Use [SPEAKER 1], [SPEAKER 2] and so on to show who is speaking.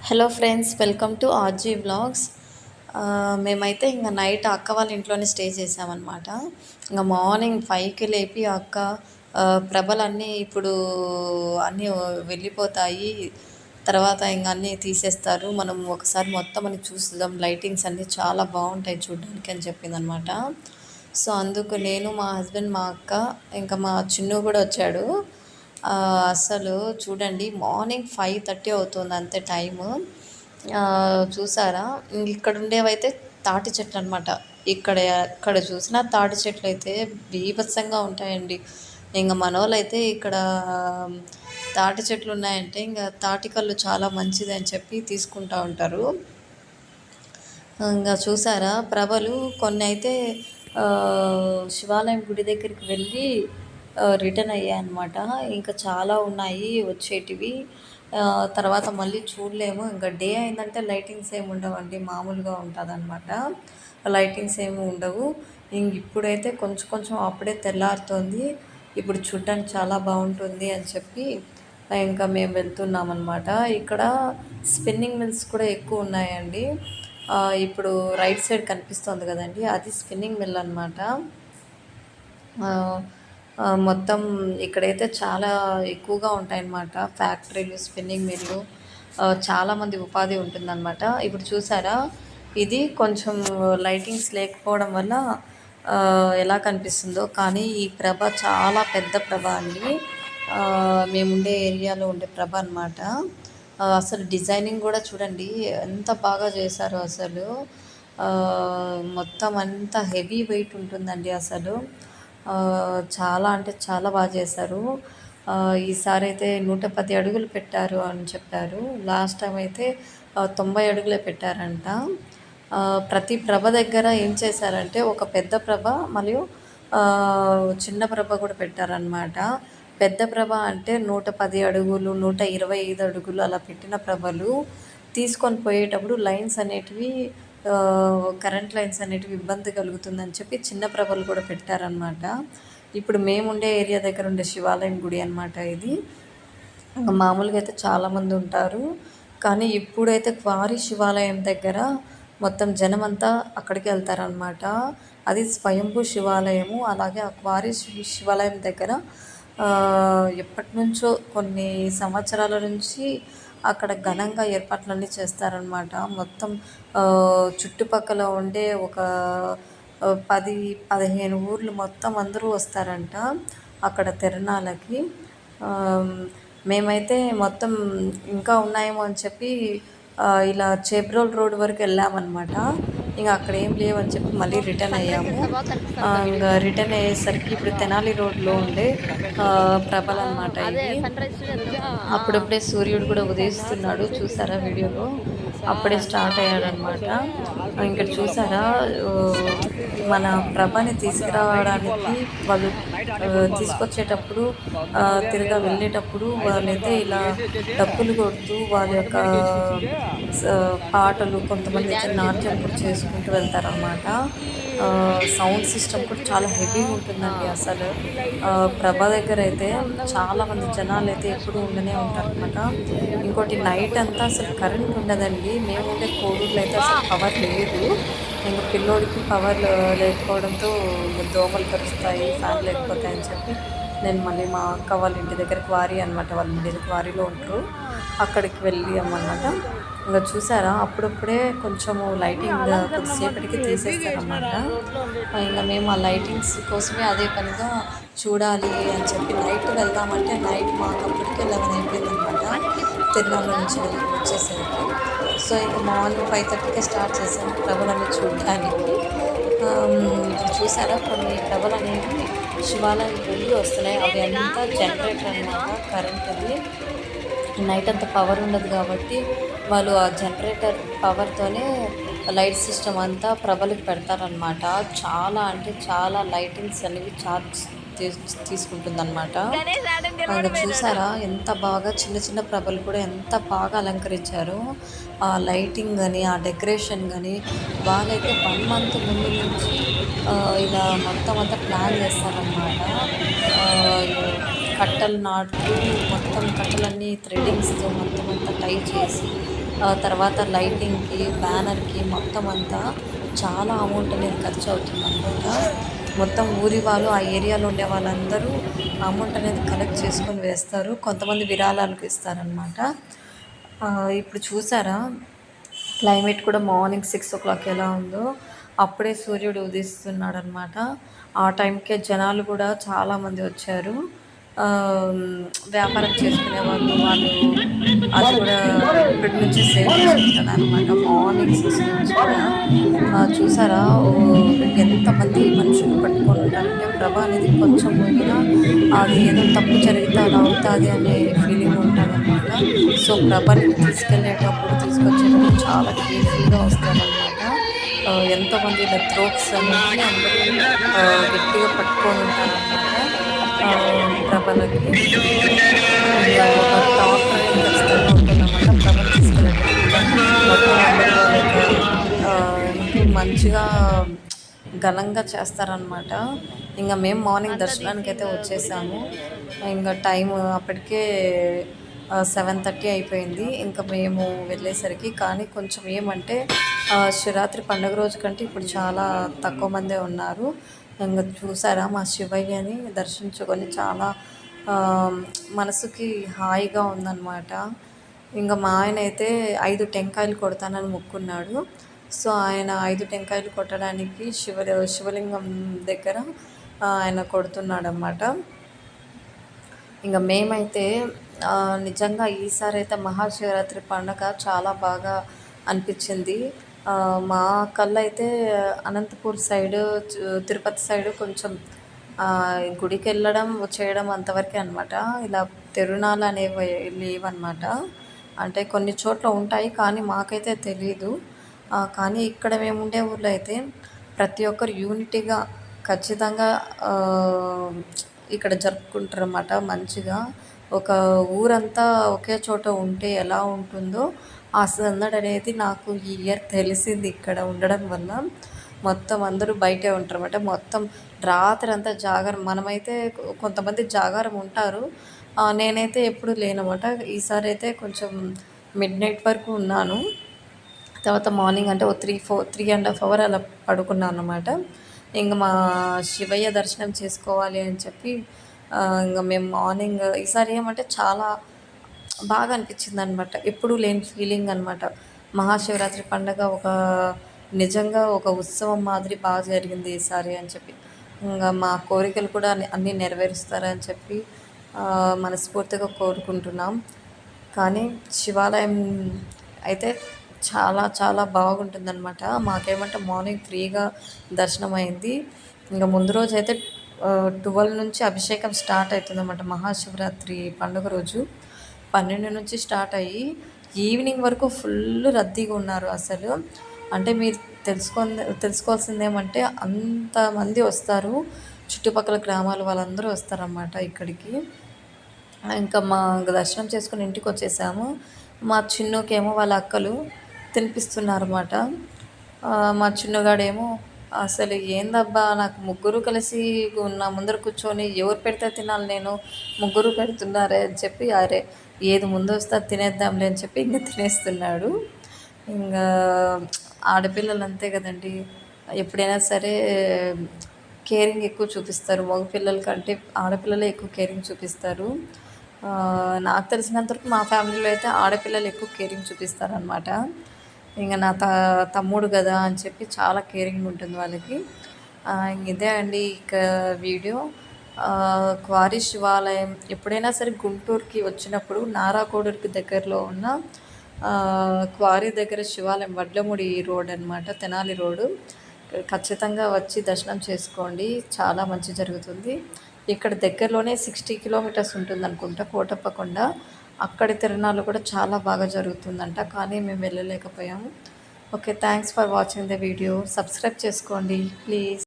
[SPEAKER 1] Hello friends, welcome to RG vlogs. మేమైతే ఇంకా night అక్క వాళ్ళ ఇంట్లోనే స్టే చేసామన్నమాట. ఇంకా మార్నింగ్ 5కి లేపి అక్క ప్రభలన్నీ ఇప్పుడు అన్నీ వెళ్ళిపోతాయి, తర్వాత ఇంకా అన్నీ తీసేస్తారు, మనం ఒకసారి మొత్తం అని చూద్దాం, లైటింగ్స్ అన్నీ చాలా బాగుంటాయి చూడడానికి అని చెప్పిందనమాట. సో అందుకు నేను, మా హస్బెండ్, మా అక్క, ఇంకా మా చిన్ను కూడా వచ్చాడు. అసలు చూడండి, మార్నింగ్ 5:30 అవుతుంది అంతే టైము. చూసారా, ఇక్కడ ఉండేవైతే తాటి చెట్లు అనమాట. ఇక్కడ చూసిన తాటి చెట్లు అయితే బీభత్సంగా ఉంటాయండి. ఇంకా మనోళ్ళు అయితే ఇక్కడ తాటి చెట్లు ఉన్నాయంటే ఇంకా తాటి కళ్ళు చాలా మంచిది అని చెప్పి తీసుకుంటూ ఉంటారు. ఇంకా చూసారా, ప్రభలు కొన్ని అయితే శివాలయం గుడి దగ్గరికి వెళ్ళి రిటర్న్ అయ్యాయన్నమాట. ఇంకా చాలా ఉన్నాయి వచ్చేటివి, తర్వాత మళ్ళీ చూడలేము. ఇంకా డే అయిందంటే లైటింగ్స్ ఏమి ఉండవండి, మామూలుగా ఉంటుంది అనమాట, లైటింగ్స్ ఏమి ఉండవు. ఇంక ఇప్పుడైతే కొంచెం కొంచెం అప్పుడే తెల్లారుతోంది, ఇప్పుడు చూడడానికి చాలా బాగుంటుంది అని చెప్పి ఇంకా మేము వెళ్తున్నాం అనమాట. ఇక్కడ స్పిన్నింగ్ మిల్స్ కూడా ఎక్కువ ఉన్నాయండి. ఇప్పుడు రైట్ సైడ్ కనిపిస్తుంది కదండి, అది స్పిన్నింగ్ మిల్ అనమాట. మొత్తం ఇక్కడైతే చాలా ఎక్కువగా ఉంటాయన్నమాట ఫ్యాక్టరీలు, స్పిన్నింగ్ మిల్లు, చాలామంది ఉపాధి ఉంటుందన్నమాట. ఇప్పుడు చూసారా, ఇది కొంచెం లైటింగ్స్ లేకపోవడం వల్ల ఎలా కనిపిస్తుందో, కానీ ఈ ప్రభ చాలా పెద్ద ప్రభ అండి. మేముండే ఏరియాలో ఉండే ప్రభ అనమాట. అసలు డిజైనింగ్ కూడా చూడండి ఎంత బాగా చేశారో అసలు. మొత్తం అంతా హెవీ వెయిట్ ఉంటుందండి అసలు. చాలా అంటే చాలా బాగా చేశారు. ఈసారి అయితే 110 అడుగులు పెట్టారు అని చెప్పారు. లాస్ట్ టైం అయితే 90 అడుగులే పెట్టారంట. ప్రతి ప్రభ దగ్గర ఏం చేశారంటే ఒక పెద్ద ప్రభ మరియు చిన్న ప్రభ కూడా పెట్టారనమాట. పెద్ద ప్రభ అంటే 110 అడుగులు, 125 అడుగులు అలా పెట్టిన ప్రభలు తీసుకొని పోయేటప్పుడు లైన్స్ అనేటివి, కరెంట్ లైన్స్ అనేటివి ఇబ్బంది కలుగుతుందని చెప్పి చిన్న ప్రభలు కూడా పెట్టారనమాట. ఇప్పుడు మేముండే ఏరియా దగ్గర ఉండే శివాలయం గుడి అనమాట ఇది. మామూలుగా అయితే చాలామంది ఉంటారు, కానీ ఇప్పుడైతే క్వారీ శివాలయం దగ్గర మొత్తం జనం అంతా అక్కడికి వెళ్తారనమాట. అది స్వయంభూ శివాలయము. అలాగే ఆ క్వారీ శివాలయం దగ్గర ఎప్పటి నుంచో కొన్ని సంవత్సరాల నుంచి అక్కడ ఘనంగా ఏర్పాట్లన్నీ చేస్తారనమాట. మొత్తం చుట్టుపక్కల ఉండే ఒక 10-15 ఊర్లు మొత్తం అందరూ వస్తారంట అక్కడ తిరణాలకి. మేమైతే మొత్తం ఇంకా ఉన్నాయేమో అని చెప్పి ఇలా చేబ్రోల్ రోడ్ వరకు వెళ్ళామన్నమాట. ఇంకా అక్కడ ఏం లేవని చెప్పి మళ్ళీ రిటర్న్ అయ్యాము. ఇంకా రిటర్న్ అయ్యేసరికి ఇప్పుడు తెనాలి రోడ్లో ఉండే ప్రభలు అనమాట ఇది. అప్పుడప్పుడే సూర్యుడు కూడా ఉదయిస్తున్నాడు, చూసారా వీడియోలో, అప్పుడే స్టార్ట్ అయ్యాడనమాట. ఇక్కడ చూసారా, మన ప్రభని తీసుకురావడానికి వాళ్ళు తీసుకొచ్చేటప్పుడు, తిరగా వెళ్ళేటప్పుడు వాళ్ళైతే ఇలా డప్పులు కొడుతూ వాళ్ళ యొక్క పాటలు, కొంతమంది అయితే నాట్యం కూడా చేసుకుంటూ వెళ్తారనమాట. సౌండ్ సిస్టమ్ కూడా చాలా హెవీగా ఉంటుందండి అసలు. ప్రభ దగ్గర అయితే చాలామంది జనాలు అయితే ఎప్పుడు ఉండనే ఉంటారనమాట. ఇంకోటి నైట్ అంతా అసలు కరెంట్ ఉండదండి. మేము ఉండే కోడూరులో అయితే అసలు పవర్ లేదు. ఇంకా పిల్లోడికి పవర్ లేకపోవడంతో దోమలు కరుస్తాయి, ఫ్యాన్ లేకపోతాయని చెప్పి నేను మళ్ళీ మా అక్క వాళ్ళ ఇంటి దగ్గర క్వారీ అనమాట, వాళ్ళ ఇంటి క్వారీలో ఉంటారు, అక్కడికి వెళ్ళి అన్నమాట. ఇంకా చూసారా, అప్పుడప్పుడే కొంచెము లైటింగ్ కొద్దిసేపటికి తీసేస్తారనమాట. ఇంకా మేము ఆ లైటింగ్స్ కోసమే అదే పనిగా చూడాలి అని చెప్పి నైట్ వెళ్దామంటే నైట్ మాకు అప్పటికే 11 అయిపోయిందనమాట తిరునాళ్ళ నుంచి వచ్చేసరికి. సో ఇంకా మార్నింగ్ 5:30కే స్టార్ట్ చేసాము ప్రభలని చూడడానికి. చూసారా, కొన్ని ప్రభలు అనేవి శివాలయం వెళ్ళి వస్తున్నాయి. అవి అంతా జనరేటర్ అనమాట, కరెంట్ది. నైట్ అంతా పవర్ ఉండదు కాబట్టి వాళ్ళు ఆ జనరేటర్ పవర్తోనే లైట్ సిస్టమ్ అంతా ప్రభలకు పెడతారనమాట. చాలా అంటే చాలా లైటింగ్స్ అనేవి ఛార్జ్ తీసుకుంటుందన్నమాట. అక్కడ చూసారా ఎంత బాగా చిన్న చిన్న ప్రభలు కూడా ఎంత బాగా అలంకరించారు. ఆ లైటింగ్ కానీ ఆ డెకరేషన్ కానీ వాళ్ళైతే 1 month ముందు నుంచి ఇలా మొత్తం అంతా ప్లాన్ చేస్తారనమాట. కట్టలు నాటుతూ మొత్తం కట్టలన్నీ థ్రెడ్డింగ్స్తో మొత్తం అంతా టై చేసి తర్వాత లైటింగ్‌కి, బ్యానర్‌కి మొత్తం అంతా చాలా అమౌంట్ అనేది ఖర్చు అవుతుందనమాట. మొత్తం ఊరి వాళ్ళు, ఆ ఏరియాలో ఉండే వాళ్ళందరూ అమౌంట్ అనేది కలెక్ట్ చేసుకొని వేస్తారు. కొంతమంది విరాళాలకు ఇస్తారనమాట. ఇప్పుడు చూసారా క్లైమేట్ కూడా మార్నింగ్ 6:00 ఎలా ఉందో, అప్పుడే సూర్యుడు ఉదయిస్తున్నాడనమాట. ఆ టైంకే జనాలు కూడా చాలామంది వచ్చారు. ఆహ్, వ్యాపారం చేసుకునే వాళ్ళు అది కూడా ఇప్పటి నుంచే సేల్ చేసుకుంటున్నారనమాట. మార్నింగ్ 6 నుంచి కూడా చూసారా ఎంతమంది మనుషులు పట్టుకొని ఉంటారంటే ప్రభ అనేది కొంచెం పోయినా అది ఏదో తప్పు జరిగితే అలా అవుతుంది అనే ఫీలింగ్ ఉంటుందన్నమాట. సో ప్రభని తీసుకెళ్ళేటప్పుడు తీసుకొచ్చేటప్పుడు చాలా కేర్ఫుల్గా వస్తారనమాట. ఎంతోమంది ఇలా త్రోక్స్ అనేవి అందరూ గట్టిగా పట్టుకొని ఉంటారనమాట ప్రభలకి. ఇలా ఒక టాప్ అనేది ఖచ్చితంగా ఉంటుందన్నమాట ప్రభను తీసుకెళ్ళేటప్పుడు. మొత్తం అందరూ వాళ్ళకి మంచిగా ఘనంగా చేస్తారనమాట. ఇంకా మేము మార్నింగ్ దర్శనానికి అయితే వచ్చేసాము. ఇంకా టైం అప్పటికే 7:30 అయిపోయింది ఇంకా మేము వెళ్ళేసరికి. కానీ కొంచెం ఏమంటే శివరాత్రి పండుగ రోజు కంటే ఇప్పుడు చాలా తక్కువ మందే ఉన్నారు. ఇంకా చూసారా మా శివయ్యని దర్శించుకొని చాలా మనసుకి హాయిగా ఉందన్నమాట. ఇంకా మా ఆయన అయితే 5 టెంకాయలు కొడతానని మొక్కున్నాడు. సో ఆయన 5 టెంకాయలు కొట్టడానికి శివలింగం దగ్గర ఆయన కొడుతున్నాడన్నమాట. ఇంకా మేమైతే నిజంగా ఈసారి అయితే మహాశివరాత్రి పండుగ చాలా బాగా అనిపించింది. మా కళ్ళైతే అనంతపూర్ సైడు, తిరుపతి సైడు కొంచెం గుడికి వెళ్ళడం చేయడం అంతవరకే అనమాట. ఇలా తిరునాళ్ళు అనేవి లేవన్నమాట. అంటే కొన్ని చోట్ల ఉంటాయి కానీ మాకైతే తెలీదు. కానీ ఇక్కడ మేము ఉండే ఊర్లో అయితే ప్రతి ఒక్కరు యూనిటీగా ఖచ్చితంగా ఇక్కడ జరుపుకుంటారన్నమాట మంచిగా. ఒక ఊరంతా ఒకే చోట ఉంటే ఎలా ఉంటుందో ఆ సందడి అనేది నాకు ఈ ఇయర్ తెలిసింది ఇక్కడ ఉండడం వల్ల. మొత్తం అందరూ బయటే ఉంటారన్నమాట. మొత్తం రాత్రి అంతా జాగారం. మనమైతే కొంతమంది జాగారం ఉంటారు. నేనైతే ఎప్పుడు లేనమాట. ఈసారి అయితే కొంచెం మిడ్‌నైట్ వరకు ఉన్నాను. తర్వాత మార్నింగ్ అంటే ఓ 3.5 అవర్ అలా పడుకున్నాను అన్నమాట. ఇంక మా శివయ్య దర్శనం చేసుకోవాలి అని చెప్పి ఇంక మేము మార్నింగ్ ఈసారి ఏమంటే చాలా బాగా అనిపించింది అనమాట. ఎప్పుడూ లేని ఫీలింగ్ అనమాట. మహాశివరాత్రి పండగ నిజంగా ఒక ఉత్సవం మాదిరి బాగా జరిగింది ఈసారి అని చెప్పి. ఇంకా మా కోరికలు కూడా అన్నీ నెరవేరుస్తారని చెప్పి మనస్ఫూర్తిగా కోరుకుంటున్నాం. కానీ శివాలయం అయితే చాలా చాలా బాగుంటుందన్నమాట. మాకేమంటే మార్నింగ్ ఫ్రీగా దర్శనం అయింది. ఇంకా ముందు రోజు అయితే 12 నుంచి అభిషేకం స్టార్ట్ అవుతుందన్నమాట. మహాశివరాత్రి పండుగ రోజు 12 నుంచి స్టార్ట్ అయ్యి ఈవినింగ్ వరకు ఫుల్ రద్దీగా ఉన్నారు అసలు. అంటే మీరు తెలుసుకోవాల్సింది ఏమంటే అంతమంది వస్తారు. చుట్టుపక్కల గ్రామాల వాళ్ళందరూ వస్తారన్నమాట ఇక్కడికి. ఇంకా మా దర్శనం చేసుకుని ఇంటికి వచ్చేసాము. మా చిన్నుకేమో వాళ్ళ అక్కలు తినిపిస్తున్నారన్నమాట. మా చిన్నగాడేమో అసలు ఏందబ్బా నాకు ముగ్గురు కలిసి నా ముందర కూర్చొని ఎవరు పెడితే తినాలి నేను, ముగ్గురు పెడుతున్నారే అని చెప్పి అరే ఏది ముందు వస్తే తినేద్దాంలే అని చెప్పి ఇంకా తినేస్తున్నాడు. ఇంకా ఆడపిల్లలు అంతే కదండి, ఎప్పుడైనా సరే కేరింగ్ ఎక్కువ చూపిస్తారు. మగపిల్లల కంటే ఆడపిల్లలే ఎక్కువ కేరింగ్ చూపిస్తారు. నాకు తెలిసినంతవరకు మా ఫ్యామిలీలో అయితే ఆడపిల్లలు ఎక్కువ కేరింగ్ చూపిస్తారనమాట. ఇంకా నా తమ్ముడు కదా అని చెప్పి చాలా కేరింగ్ ఉంటుంది వాళ్ళకి. ఇదే అండి ఇక వీడియో. క్వారీ శివాలయం ఎప్పుడైనా సరే గుంటూరుకి వచ్చినప్పుడు నారాకోడూరుకి దగ్గరలో ఉన్న క్వారీ దగ్గర శివాలయం వడ్లముడి రోడ్ అనమాట, తెనాలి రోడ్డు. ఖచ్చితంగా వచ్చి దర్శనం చేసుకోండి, చాలా మంచి జరుగుతుంది. ఇక్కడ దగ్గరలోనే 60 కిలోమీటర్స్ ఉంటుంది అనుకుంటా కోటప్పకొండ. అక్కడి తిరునాళ్ళు కూడా చాలా బాగా జరుగుతుందంట, కానీ మేము వెళ్ళలేకపోయాము. Okay, thanks for watching the video. Subscribe చేసుకోండి ప్లీజ్.